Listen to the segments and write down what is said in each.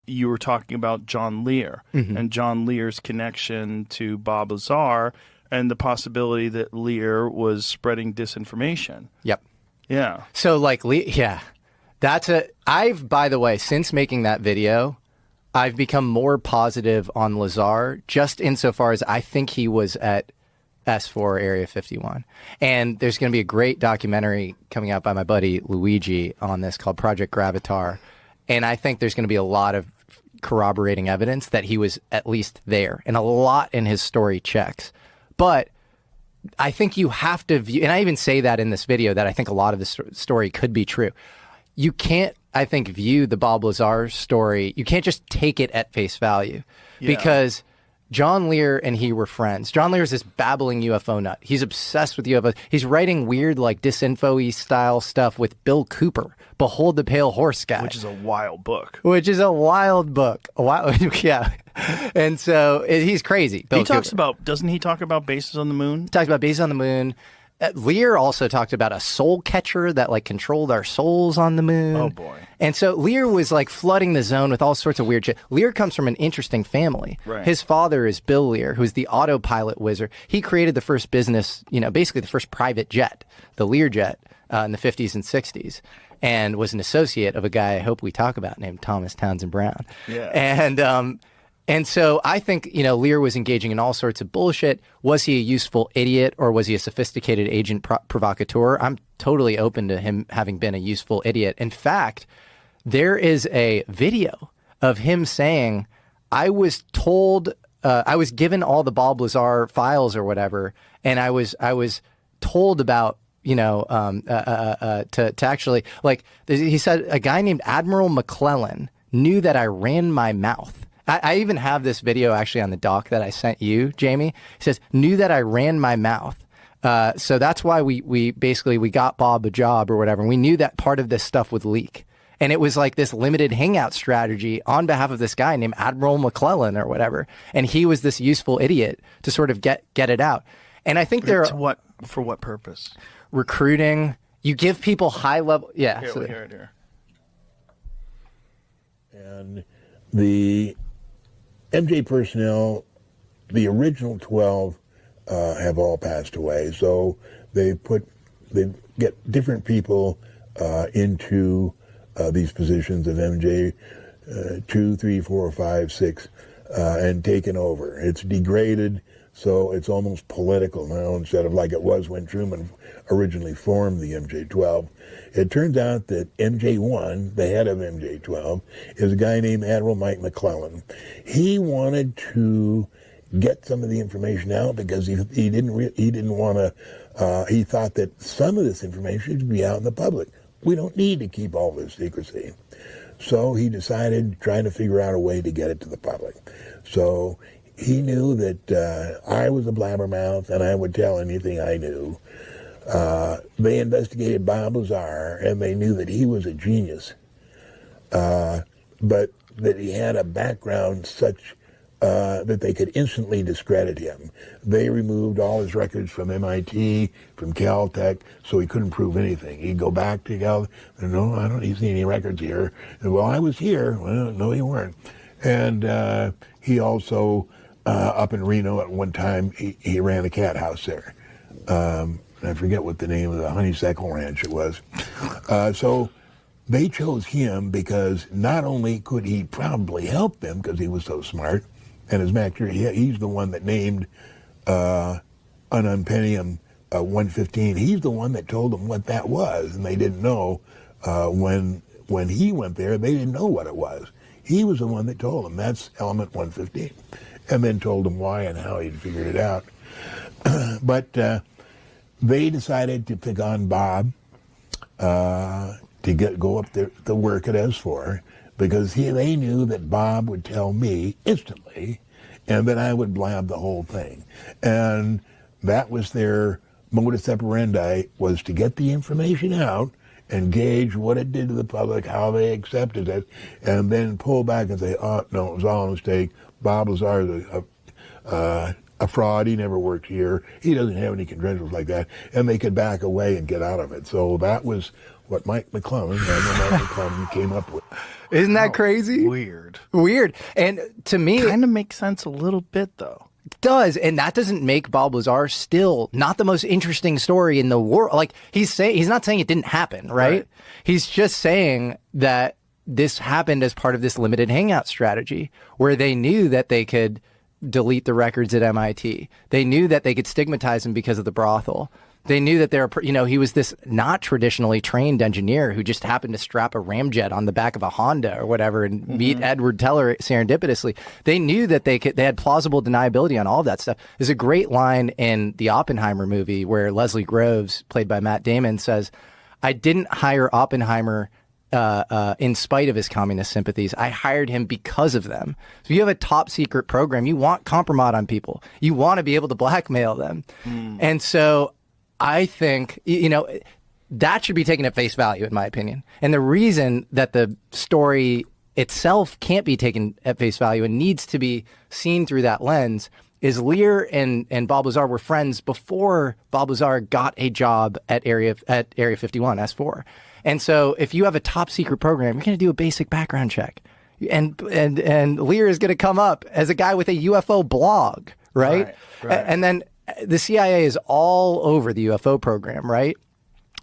you were talking about John Lear and John Lear's connection to Bob Lazar and the possibility that Lear was spreading disinformation. Yep. Yeah. So like, I've, by the way, since making that video, I've become more positive on Lazar, just insofar as I think he was at S4 Area 51. And there's going to be a great documentary coming out by my buddy Luigi on this called Project Gravatar. And I think there's going to be a lot of corroborating evidence that he was at least there, and a lot in his story checks. But I think you have to view, and I even say that in this video, that I think a lot of the story could be true. You can't, I think, view the Bob Lazar story, you can't just take it at face value, because John Lear and he were friends. John Lear is this babbling UFO nut. He's obsessed with UFOs. He's writing weird, like, disinfo-y style stuff with Bill Cooper, Behold the Pale Horse guy. Which is a wild book. Yeah. And so he's crazy. Bill Cooper. Doesn't he talk about bases on the moon? He talks about bases on the moon. Lear also talked about a soul catcher that like controlled our souls on the moon. Oh boy. And so Lear was like flooding the zone with all sorts of weird shit. Lear comes from an interesting family. Right. His father is Bill Lear, who's the autopilot wizard. He created the first business, basically the first private jet, the Learjet, in the 50s and 60s, and was an associate of a guy I hope we talk about named Thomas Townsend Brown. Yeah. And so I think, Lear was engaging in all sorts of bullshit. Was he a useful idiot, or was he a sophisticated agent provocateur? I'm totally open to him having been a useful idiot. In fact, there is a video of him saying, I was told, I was given all the Bob Lazar files or whatever, and I was told about, to actually, like, he said a guy named Admiral McClellan knew that I ran my mouth. I even have this video actually on the doc that I sent you, Jamie. He says, knew that I ran my mouth. So that's why we got Bob a job or whatever. And we knew that part of this stuff would leak. And it was like this limited hangout strategy on behalf of this guy named Admiral McClellan or whatever. And he was this useful idiot to sort of get it out. And I think for what purpose? Recruiting. You give people high level. Yeah. Here, we'll hear it here. And the MJ personnel, the original 12, have all passed away. So they get different people into these positions of MJ 2, 3, 4, 5, 6, and taken over. It's degraded, so it's almost political now instead of like it was when Truman originally formed the MJ-12. It turns out that MJ-1, the head of MJ-12, is a guy named Admiral Mike McClellan. He wanted to get some of the information out because he didn't want to. He thought that some of this information should be out in the public. We don't need to keep all this secrecy. So he decided trying to figure out a way to get it to the public. So he knew that I was a blabbermouth and I would tell anything I knew. They investigated Bob Lazar, and they knew that he was a genius, but that he had a background such that they could instantly discredit him. They removed all his records from MIT, from Caltech, so he couldn't prove anything. He'd go back to Cal, no, I don't see any records here. And, well, I was here. Well, no, you weren't. And he also, up in Reno at one time, he ran a cat house there. I forget what the name of the Honeysuckle Ranch it was. So they chose him because not only could he probably help them because he was so smart, and as a matter of fact, he's the one that named an Unpennium 115. He's the one that told them what that was, and they didn't know when he went there. They didn't know what it was. He was the one that told them that's element 115, and then told them why and how he'd figured it out. But they decided to pick on Bob to go up there to work at S4 because they knew that Bob would tell me instantly and that I would blab the whole thing. And that was their modus operandi, was to get the information out and gauge what it did to the public, how they accepted it, and then pull back and say, oh, no, it was all a mistake. Bob Lazar is a fraud. He never worked here. He doesn't have any credentials like that. And they could back away and get out of it. So that was what Mike McClellan came up with. Isn't that crazy? Weird. Weird. And to me, Kind of makes sense a little bit, though. it does. And that doesn't make Bob Lazar still not the most interesting story in the world. Like, he's not saying it didn't happen, right? He's just saying that this happened as part of this limited hangout strategy where they knew that they could delete the records at MIT. They knew that they could stigmatize him because of the brothel. They knew that he was this not traditionally trained engineer who just happened to strap a ramjet on the back of a Honda or whatever and meet Edward Teller serendipitously. They knew that they had plausible deniability on all of that stuff. There's a great line in the Oppenheimer movie where Leslie Groves, played by Matt Damon, says, "I didn't hire Oppenheimer in spite of his communist sympathies. I hired him because of them." So you have a top secret program. You want compromise on people. You want to be able to blackmail them. And so I think, that should be taken at face value, in my opinion. And the reason that the story itself can't be taken at face value and needs to be seen through that lens is Lear and Bob Lazar were friends before Bob Lazar got a job at Area 51, S4. And so if you have a top secret program, you're going to do a basic background check. And Lear is going to come up as a guy with a UFO blog, right? And then the CIA is all over the UFO program, right?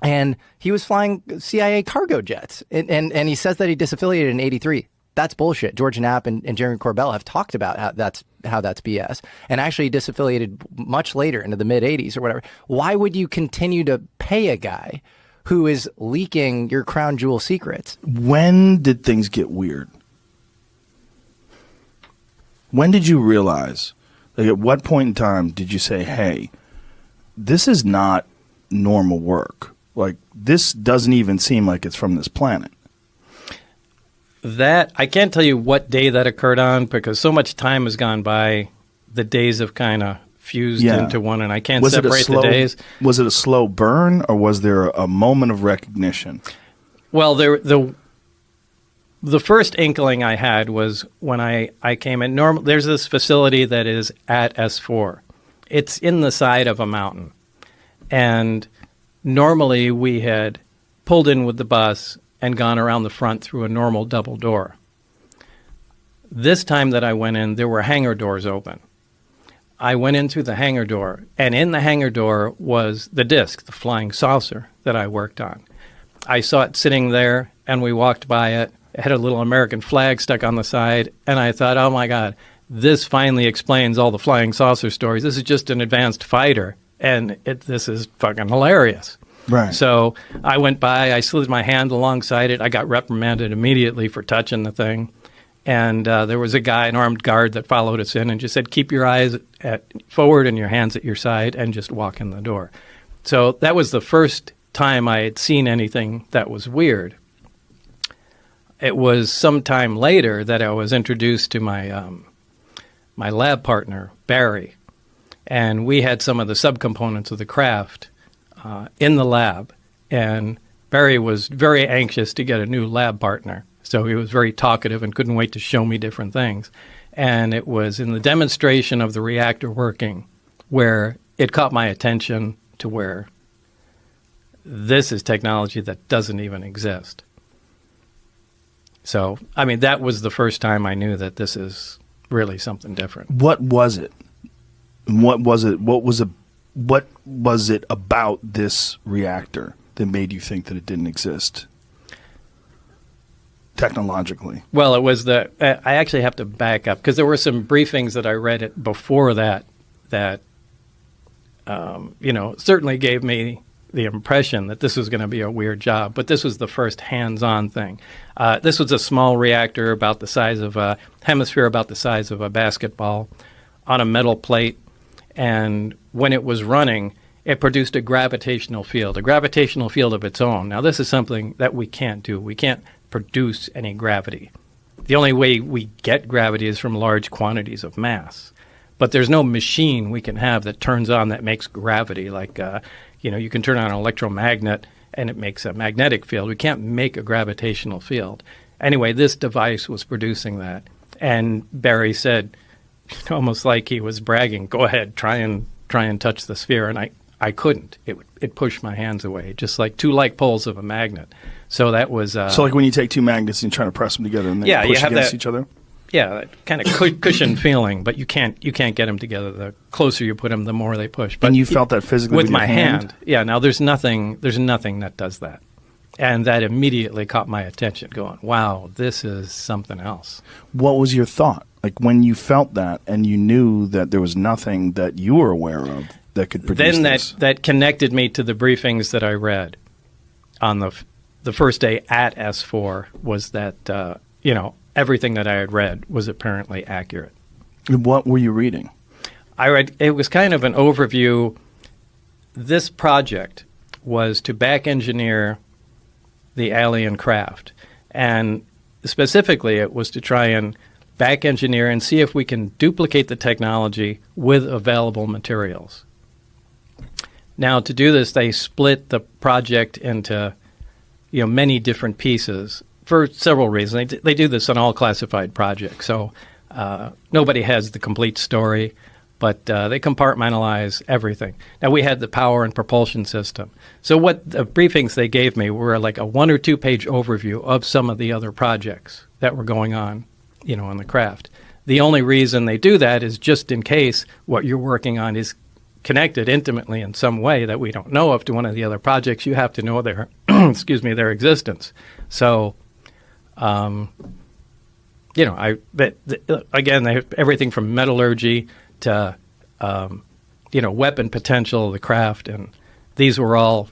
And he was flying CIA cargo jets. And he says that he disaffiliated in 83. That's bullshit. George Knapp and Jeremy Corbell have talked about how that's BS. And actually disaffiliated much later into the mid-80s or whatever. Why would you continue to pay a guy who is leaking your crown jewel secrets? When did things get weird? When did you realize? Like, at what point in time did you say, hey, this is not normal work? Like, this doesn't even seem like it's from this planet. That, I can't tell you what day that occurred on because so much time has gone by, the days have kind of fused into one, and I can't separate the days. Was it a slow burn, or was there a moment of recognition? Well, the first inkling I had was when I came in. There's this facility that is at S4. It's in the side of a mountain. And normally we had pulled in with the bus and gone around the front through a normal double door. This time that I went in, there were hangar doors open. I went in through the hangar door, and in the hangar door was the disc, the flying saucer that I worked on. I saw it sitting there, and we walked by it. It had a little American flag stuck on the side, and I thought, oh my God, this finally explains all the flying saucer stories. This is just an advanced fighter, and this is fucking hilarious. Right. So I went by, I slid my hand alongside it. I got reprimanded immediately for touching the thing. And there was a guy, an armed guard, that followed us in and just said, keep your eyes forward and your hands at your side and just walk in the door. So that was the first time I had seen anything that was weird. It was some time later that I was introduced to my my lab partner, Barry. And we had some of the subcomponents of the craft in the lab. And Barry was very anxious to get a new lab partner. So he was very talkative and couldn't wait to show me different things. And it was in the demonstration of the reactor working where it caught my attention to where this is technology that doesn't even exist. So, I mean, that was the first time I knew that this is really something different. What was it? What was it? What was it about this reactor that made you think that it didn't exist technologically? Well, it was I actually have to back up because there were some briefings that I read before that certainly gave me the impression that this was going to be a weird job, but this was the first hands-on thing. This was a small reactor about the size of a hemisphere, about the size of a basketball, on a metal plate, and when it was running, it produced a gravitational field of its own. Now, this is something that we can't do. We can't produce any gravity. The only way we get gravity is from large quantities of mass. But there's no machine we can have that turns on that makes gravity. Like, you can turn on an electromagnet and it makes a magnetic field. We can't make a gravitational field. Anyway, this device was producing that. And Barry said, almost like he was bragging, go ahead, try and touch the sphere. And I couldn't. It pushed my hands away, just like two like poles of a magnet. So that was so like when you take two magnets and you try to press them together and they push against each other. Yeah, that kind of cushion feeling, but you can't get them together. The closer you put them, the more they push. But and you felt that physically with your my hand. Yeah. Now there's nothing that does that, and that immediately caught my attention. Going, wow, this is something else. What was your thought? Like when you felt that and you knew that there was nothing that you were aware of that could produce then this? that connected me to the briefings that I read on the first day at S4 was that everything that I had read was apparently accurate. What were you reading? I read, it was kind of an overview. This project was to back engineer the alien craft, and specifically it was to try and back engineer and see if we can duplicate the technology with available materials. Now, to do this, they split the project into many different pieces for several reasons. They do this on all classified projects, so nobody has the complete story, but they compartmentalize everything. Now, we had the power and propulsion system. So what the briefings they gave me were like a 1 or 2 page overview of some of the other projects that were going on, on the craft. The only reason they do that is just in case what you're working on is connected intimately in some way that we don't know of to one of the other projects. You have to know their their existence. So again, they have everything from metallurgy to weapon potential of the craft, and these were all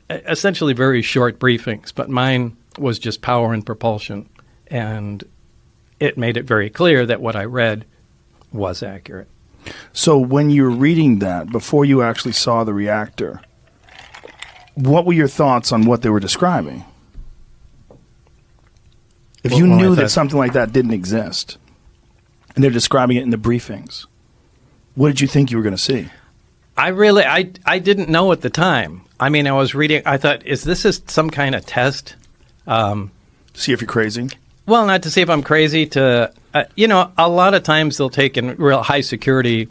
essentially very short briefings, but mine was just power and propulsion, and it made it very clear that what I read was accurate. So when you were reading that, before you actually saw the reactor, what were your thoughts on what they were describing? If you knew that something like that didn't exist, and they're describing it in the briefings, what did you think you were going to see? I didn't know at the time. I mean, I was reading, I thought, is this some kind of test? See if you're crazy? Well, not to see if I'm crazy. A lot of times they'll take in real high security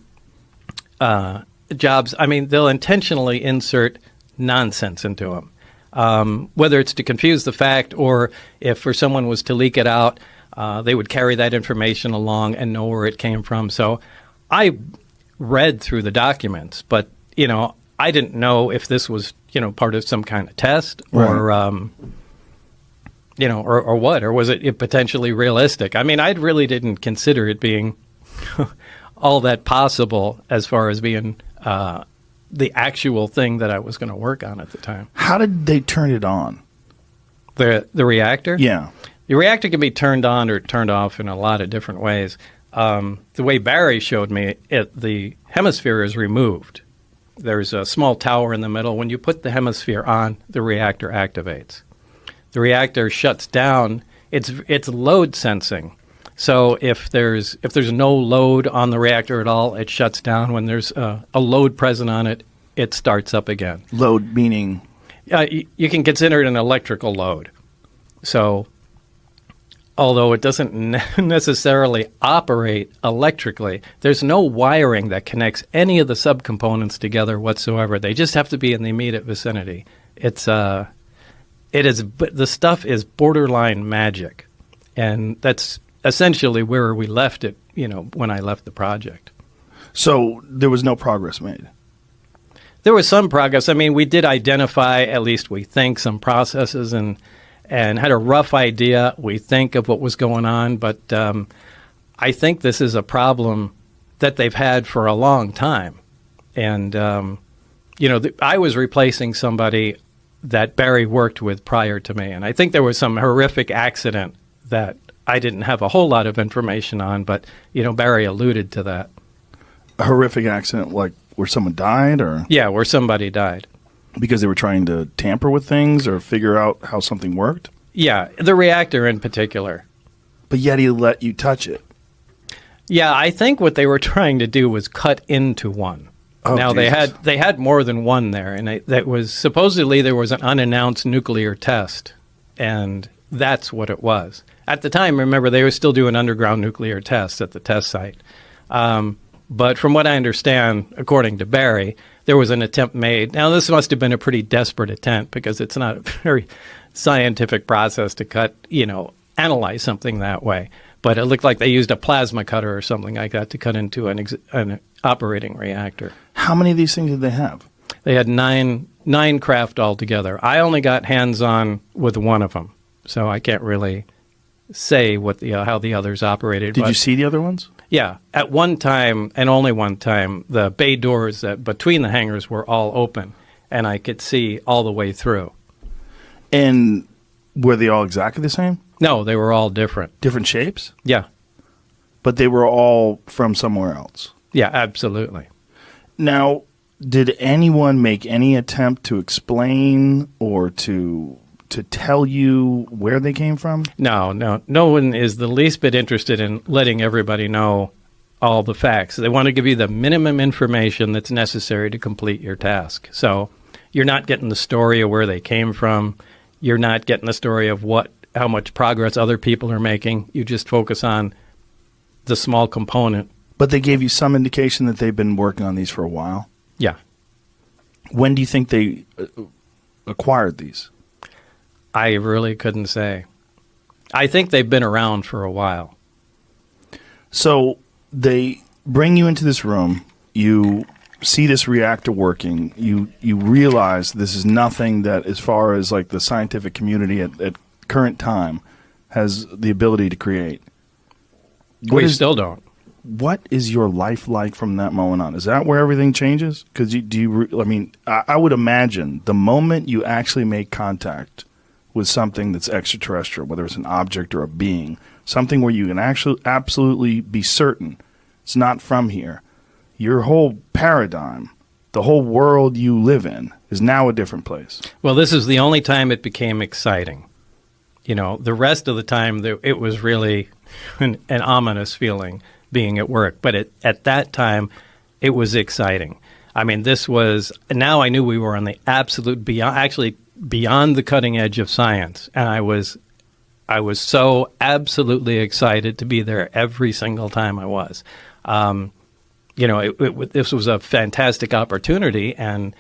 jobs. I mean, they'll intentionally insert nonsense into them, whether it's to confuse the fact or if for someone was to leak it out, they would carry that information along and know where it came from. So I read through the documents, but, I didn't know if this was, part of some kind of test or, or what, or was it potentially realistic? I mean, I really didn't consider it being all that possible as far as being the actual thing that I was going to work on at the time. How did they turn it on? The reactor? Yeah. The reactor can be turned on or turned off in a lot of different ways. The way Barry showed me it, the hemisphere is removed. There's a small tower in the middle. When you put the hemisphere on, the reactor activates. The reactor shuts down. It's load sensing. So if there's no load on the reactor at all, it shuts down. When there's a load present on it, it starts up again. Load meaning? You can consider it an electrical load. So although it doesn't necessarily operate electrically, there's no wiring that connects any of the subcomponents together whatsoever. They just have to be in the immediate vicinity. It is, the stuff is borderline magic, and that's essentially where we left it, when I left the project. So there was no progress made? There was some progress. I mean, we did identify, at least we think, some processes and had a rough idea, we think, of what was going on, but I think this is a problem that they've had for a long time. And, I was replacing somebody that Barry worked with prior to me. And I think there was some horrific accident that I didn't have a whole lot of information on, but, Barry alluded to that. A horrific accident, like where someone died, or? Yeah, where somebody died. Because they were trying to tamper with things or figure out how something worked? Yeah, the reactor in particular. But yet he let you touch it. Yeah, I think what they were trying to do was cut into one. Oh, now, Jesus. they had more than one there, and that was supposedly there was an unannounced nuclear test, and that's what it was. At the time, remember, they were still doing underground nuclear tests at the test site. But from what I understand, according to Barry, there was an attempt made. Now, this must have been a pretty desperate attempt because it's not a very scientific process to analyze something that way. But it looked like they used a plasma cutter or something like that to cut into an operating reactor. How many of these things did they have? They had nine craft altogether. I only got hands-on with one of them, so I can't really say how the others operated. Did you see the other ones? Yeah. At one time, and only one time, the bay doors between the hangars were all open, and I could see all the way through. And were they all exactly the same? No, they were all different. Different shapes? Yeah. But they were all from somewhere else? Yeah, absolutely. Now, did anyone make any attempt to explain or to tell you where they came from? No. No one is the least bit interested in letting everybody know all the facts. They want to give you the minimum information that's necessary to complete your task. So you're not getting the story of where they came from. You're not getting the story of how much progress other people are making. You just focus on the small component. But they gave you some indication that they've been working on these for a while? Yeah. When do you think they acquired these? I really couldn't say. I think they've been around for a while. So they bring you into this room. You see this reactor working. You realize this is nothing that, as far as like the scientific community at current time, has the ability to create. We still don't. What is your life like from that moment on? Is that where everything changes? Because I would imagine the moment you actually make contact with something that's extraterrestrial, whether it's an object or a being, something where you can actually absolutely be certain it's not from here, your whole paradigm, the whole world you live in, is now a different place. Well, this is the only time it became exciting. The rest of the time, it was really an ominous feeling being at work. But at that time, it was exciting. I mean, now I knew we were on the absolute beyond the cutting edge of science. And I was so absolutely excited to be there every single time I was. This was a fantastic opportunity. And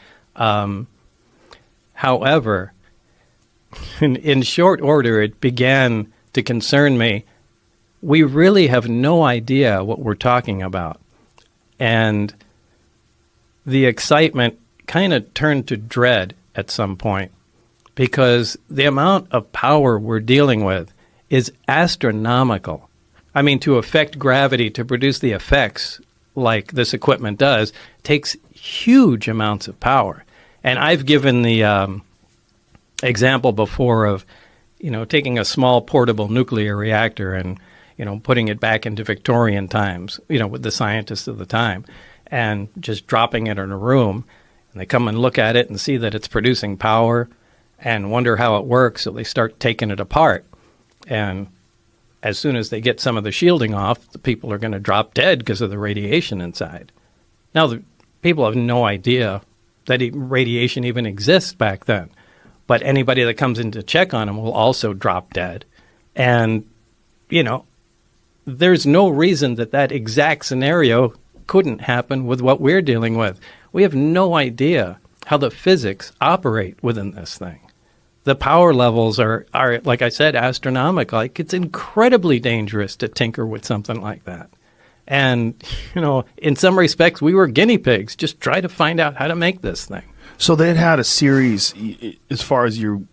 however, in short order, it began to concern me. We really have no idea what we're talking about. And the excitement kind of turned to dread at some point because the amount of power we're dealing with is astronomical. I mean, to affect gravity, to produce the effects like this equipment does, takes huge amounts of power. And I've given the example before of, taking a small portable nuclear reactor and, putting it back into Victorian times, with the scientists of the time, and just dropping it in a room. And they come and look at it and see that it's producing power and wonder how it works. So they start taking it apart. And as soon as they get some of the shielding off, the people are going to drop dead because of the radiation inside. Now, the people have no idea that radiation even exists back then. But anybody that comes in to check on them will also drop dead. And, there's no reason that exact scenario couldn't happen with what we're dealing with. We have no idea how the physics operate within this thing. The power levels are, like I said, astronomical. Like, it's incredibly dangerous to tinker with something like that. And, in some respects, we were guinea pigs. Just try to find out how to make this thing. So they had a series, as far as you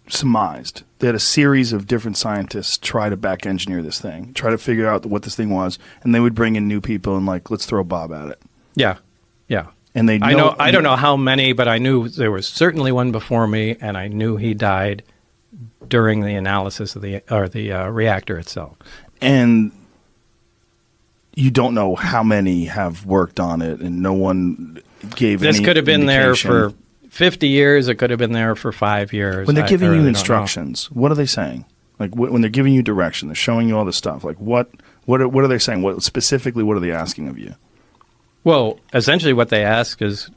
surmised, they had a series of different scientists try to back engineer this thing, try to figure out what this thing was, and they would bring in new people and let's throw Bob at it. Yeah. And I don't know how many, but I knew there was certainly one before me, and I knew he died during the analysis of the reactor itself. And you don't know how many have worked on it, and no one gave this any could have been indication. there for 50 years. It could have been there for 5 years. When they're giving I you really instructions, what are they saying? Like when they're giving you direction, they're showing you all this stuff. Like what are they saying? What are they asking of you? Well, essentially what they ask is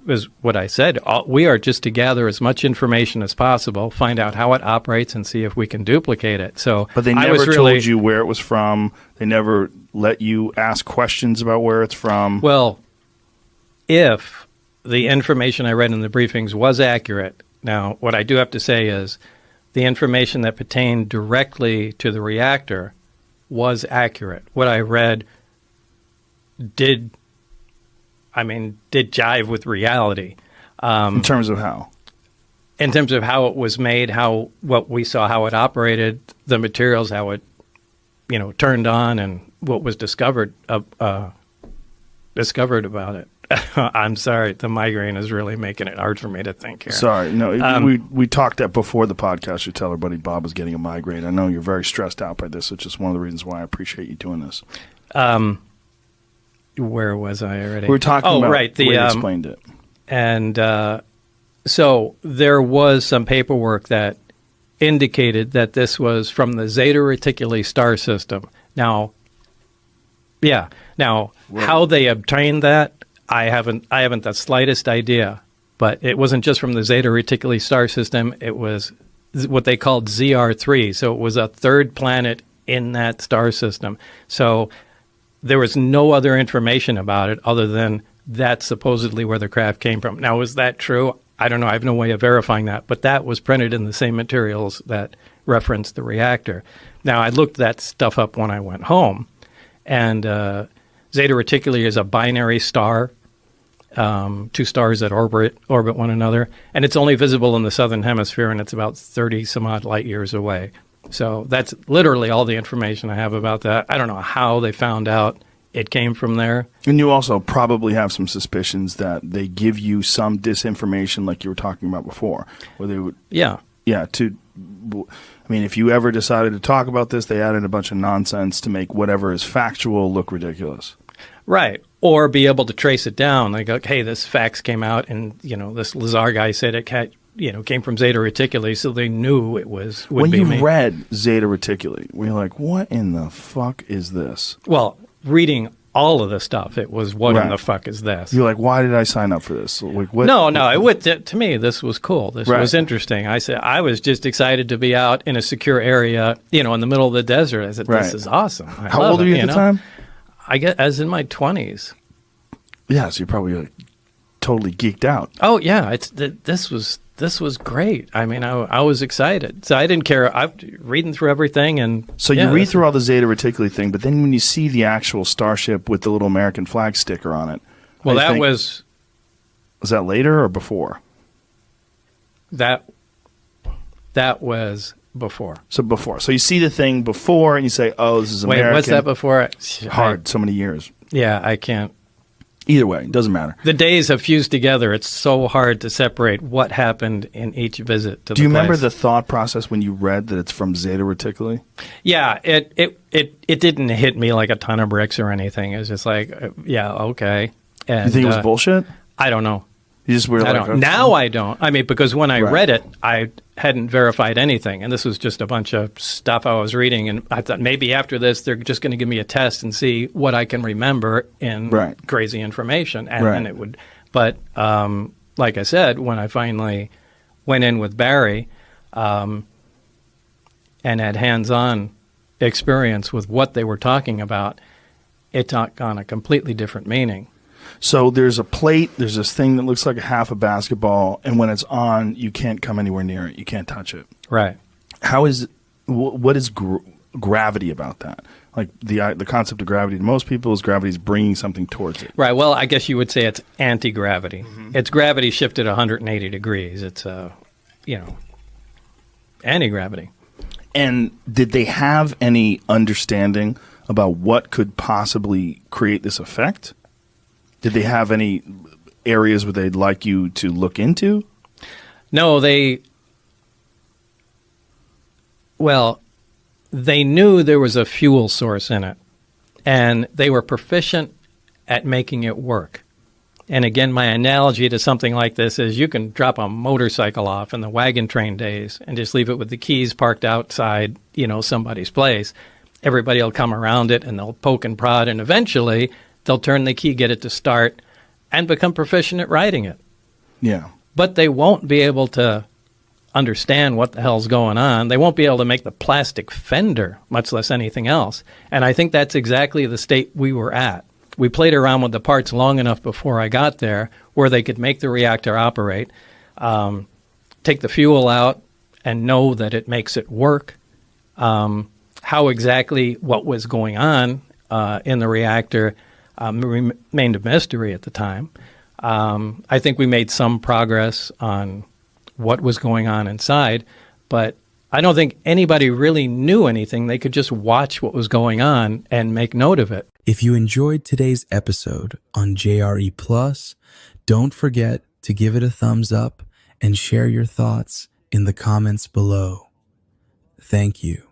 what I said. We are just to gather as much information as possible, find out how it operates, and see if we can duplicate it. But they never told you where it was from. They never let you ask questions about where it's from. Well, if the information I read in the briefings was accurate. Now, what I do have to say is the information that pertained directly to the reactor was accurate. What I read did jive with reality. In terms of how? In terms of how it was made, what we saw, how it operated, the materials, how it, turned on, and what was discovered about it. I'm sorry, the migraine is really making it hard for me to think here. Sorry, no, we talked that before the podcast. You tell everybody Bob was getting a migraine. I know you're very stressed out by this, which is one of the reasons why I appreciate you doing this. Where was I already? We were talking about right, the way you explained it. And so there was some paperwork that indicated that this was from the Zeta Reticuli star system. Now, how they obtained that, I haven't the slightest idea. But it wasn't just from the Zeta Reticuli star system. It was what they called ZR3. So it was a third planet in that star system. So there was no other information about it other than that's supposedly where the craft came from. Now, is that true? I don't know. I have no way of verifying that. But that was printed in the same materials that referenced the reactor. Now, I looked that stuff up when I went home. And Zeta Reticuli is a binary star, two stars that orbit one another. And it's only visible in the southern hemisphere, and it's about 30-some-odd light years away. So that's literally all the information I have about that. I don't know how they found out it came from there. And you also probably have some suspicions that they give you some disinformation like you were talking about before. Where they would, if you ever decided to talk about this, they added a bunch of nonsense to make whatever is factual look ridiculous. Right. Or be able to trace it down. Like, hey, this fax came out and, this Lazar guy said it came from Zeta Reticuli, so they knew it would when be you me. read Zeta Reticuli, were you like, what in the fuck is this? Well, reading all of the stuff, it was, what in the fuck is this? You're like, why did I sign up for this? Like, what? No, to me, this was cool. This was interesting. I said, I was just excited to be out in a secure area, in the middle of the desert. I said, this is awesome. How old are you at the time? I was in my 20s. Yeah, so you're probably totally geeked out. Oh, yeah. This was great. I mean, I was excited. So I didn't care. I'm reading through everything. And so you read through all the Zeta Reticuli thing, but then when you see the actual starship with the little American flag sticker on it. Well, was that later or before? That was before. So before. So you see the thing before and you say, oh, this is American. Wait, what's that before? So many years. Yeah, I can't. Either way, it doesn't matter. The days have fused together. It's so hard to separate what happened in each visit to the place. Do you remember the thought process when you read that it's from Zeta Reticuli? Yeah, it didn't hit me like a ton of bricks or anything. It was just like, yeah, okay. And, you think it was bullshit? I don't know. You just were like, okay. Now I don't. I mean, because when I read it, I hadn't verified anything, and this was just a bunch of stuff I was reading, and I thought maybe after this they're just going to give me a test and see what I can remember in crazy information, and then it would. But like I said, when I finally went in with Barry and had hands-on experience with what they were talking about, it took on a completely different meaning. So there's a plate, there's this thing that looks like a half a basketball, and when it's on, you can't come anywhere near it. You can't touch it. Right. What is gravity about that? Like the concept of gravity to most people is gravity is bringing something towards it. Right. Well, I guess you would say it's anti-gravity. Mm-hmm. It's gravity shifted 180 degrees. It's, anti-gravity. And did they have any understanding about what could possibly create this effect? Did they have any areas where they'd like you to look into? No, they knew there was a fuel source in it, and they were proficient at making it work. And again, my analogy to something like this is you can drop a motorcycle off in the wagon train days and just leave it with the keys parked outside, somebody's place. Everybody will come around it, and they'll poke and prod, and eventually they'll turn the key, get it to start, and become proficient at riding it. Yeah. But they won't be able to understand what the hell's going on. They won't be able to make the plastic fender, much less anything else. And I think that's exactly the state we were at. we played around with the parts long enough before I got there where they could make the reactor operate, take the fuel out, and know that it makes it work. How exactly what was going on in the reactor remained a mystery at the time. I think we made some progress on what was going on inside, but I don't think anybody really knew anything. They could just watch what was going on and make note of it. If you enjoyed today's episode on JRE Plus, don't forget to give it a thumbs up and share your thoughts in the comments below. Thank you.